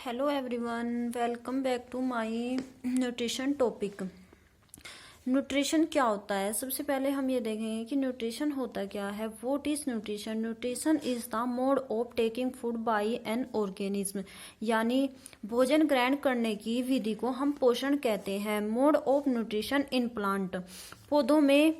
Hello everyone, welcome back to my nutrition topic. Nutrition क्या होता है? सबसे पहले हम ये देखेंगे कि न्यूट्रिशन होता क्या है। What is nutrition? Nutrition is the mode of taking food by an organism, यानी भोजन ग्रहण करने की विधि को हम पोषण कहते हैं। Mode of nutrition in plant, पौधों में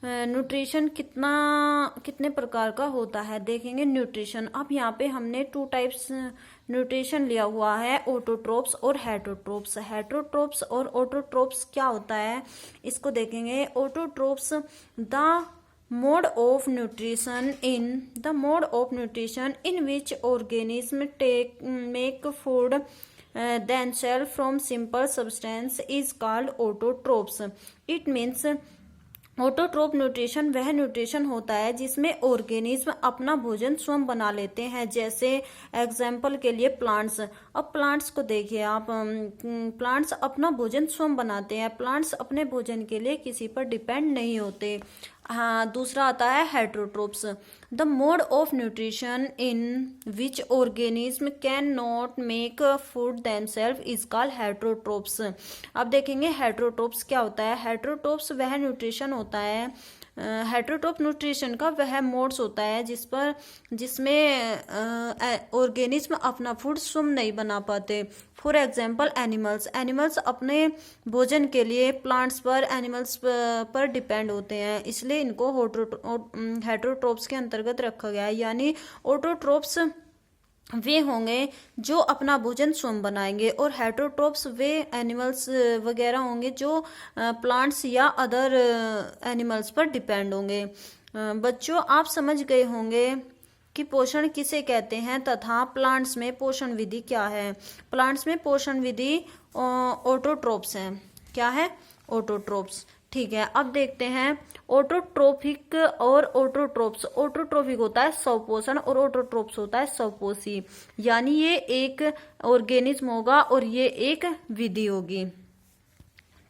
न्यूट्रिशन कितने प्रकार का होता है देखेंगे। न्यूट्रिशन, अब यहाँ पे हमने 2 टाइप्स न्यूट्रिशन लिया हुआ है, ऑटोट्रोप्स और हेटरोट्रोप्स। हेटरोट्रोप्स और ऑटोट्रोप्स क्या होता है इसको देखेंगे। Autotrophs the mode of nutrition in which organism make food themselves from simple substance is called autotrophs. It means autotroph nutrition वह न्यूट्रिशन होता है जिसमें ऑर्गेनिज्म अपना भोजन स्वयं बना लेते हैं। जैसे एग्जाम्पल के लिए प्लांट्स। अब प्लांट्स को देखिए आप, प्लांट्स अपना भोजन स्वयं बनाते हैं। प्लांट्स अपने भोजन के लिए किसी पर डिपेंड नहीं होते। हाँ, दूसरा आता है heterotrophs, the mode of nutrition in which organism can not make food themselves is called heterotrophs. अब देखेंगे हेटरोट्रोप्स क्या होता है। हेटरोट्रोप्स वह न्यूट्रिशन होता है, हेटरोट्रोप न्यूट्रिशन का वह मोड्स होता है जिसमें ऑर्गेनिज्म अपना फूड स्वयं नहीं बना पाते। फॉर एग्जाम्पल एनिमल्स अपने भोजन के लिए प्लांट्स पर, एनिमल्स पर डिपेंड होते हैं, इसलिए इनको हेटरोट्रोप्स के अंतर्गत रखा गया है। यानी ऑटोट्रोप्स वे होंगे जो अपना भोजन स्वयं बनाएंगे और हेटरोट्रोप्स वे एनिमल्स वगैरह होंगे जो प्लांट्स या अदर एनिमल्स पर डिपेंड होंगे। बच्चों, आप समझ गए होंगे कि पोषण किसे कहते हैं तथा प्लांट्स में पोषण विधि क्या है। प्लांट्स में पोषण विधि ऑटोट्रोप्स है। क्या है? ऑटोट्रोप्स। ठीक है, अब देखते हैं ऑटोट्रोफिक और ऑटोट्रोप्स। ऑटोट्रोफिक होता है स्वपोषण और ऑटोट्रोप्स होता है स्वपोषी, यानी ये एक ऑर्गेनिज्म होगा और ये एक विधि होगी।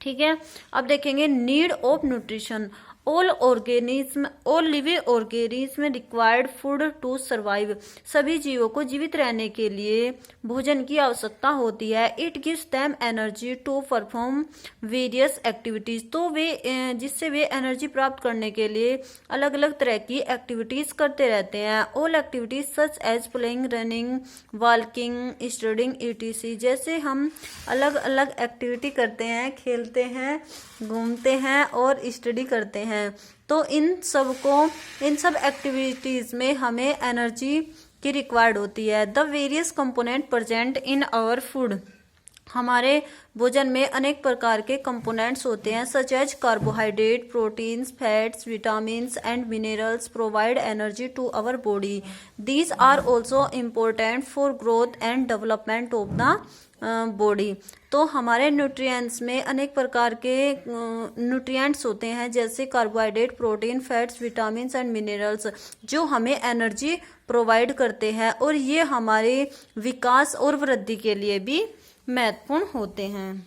ठीक है, अब देखेंगे need of nutrition. All living organism required food to survive. सभी जीवों को जीवित रहने के लिए भोजन की आवश्यकता होती है। It gives them energy to perform various activities. तो वे जिससे वे एनर्जी प्राप्त करने के लिए अलग अलग तरह की एक्टिविटीज करते रहते हैं। All activities such as playing, running, walking, studying etc। जैसे हम अलग अलग एक्टिविटी करते हैं, खेलते हैं, घूमते हैं और स्टडी करते हैं, तो इन सब एक्टिविटीज में हमें एनर्जी की रिक्वायर्ड होती है। The various component present in our food. हमारे भोजन में अनेक प्रकार के कंपोनेंट्स होते हैं, such as carbohydrate, proteins, fats, vitamins and minerals provide energy to our body. These are also important for growth and development of the body. तो हमारे न्यूट्रिएंट्स में अनेक प्रकार के न्यूट्रिएंट्स होते हैं, जैसे carbohydrate, protein, fats, vitamins and minerals, जो हमें एनर्जी प्रोवाइड करते हैं और ये हमारे विकास और वृद्धि के लिए भी महत्वपूर्ण होते हैं।